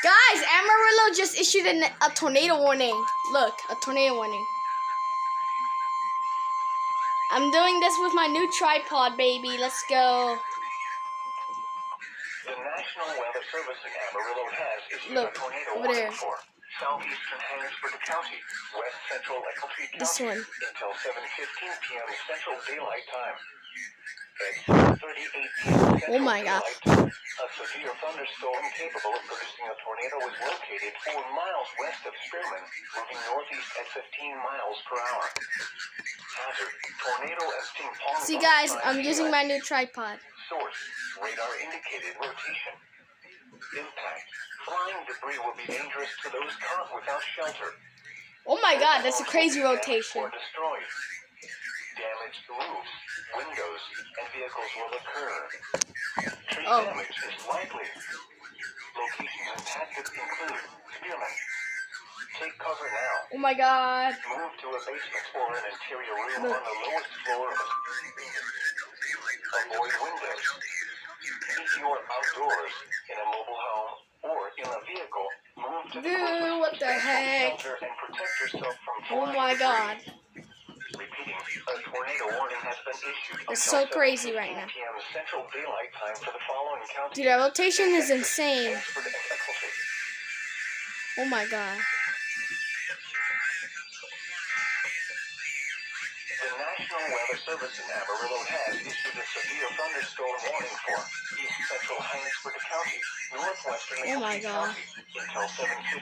Guys, Amarillo just issued a tornado warning. Look, a tornado warning. I'm doing this with my new tripod, baby. Let's go. The National Weather Service in Amarillo has issued Look, a tornado over warning there. for southeastern Harrisburg County, west central Eckeltree This County one. until 7:15 p.m. Central Daylight Time. At 7:38 p.m. Central Oh my God. Daylight Time, a severe thunderstorm capable of producing a tornado was located 4 miles west of Spearman, moving northeast at 15 miles per hour. Hazard, tornado and ping pong. See, guys, I'm using my new tripod. Source, radar indicated rotation. Impact, flying debris will be dangerous to those caught without shelter. Oh my God, that's a crazy rotation. Or destroyed. Damaged roofs, windows, and vehicles will occur. Tree damage is likely. Locations impacted include Spearman. Take cover now. Oh my God. Move to a basement or an interior room on the lowest floor of a building. Avoid windows. If you are outdoors, in a mobile home, or in a vehicle, move to the Dude, what the heck? shelter and protect yourself from Oh my God. Repeating, a tornado warning has been issued. It's so crazy right now. PM Central Daylight Time for the following counties. Dude, that rotation is insane. Oh my God. The National Weather Service in Amarillo has issued a severe thunderstorm warning for east central Harrisburg County, northwestern Oh my God. County until 7:15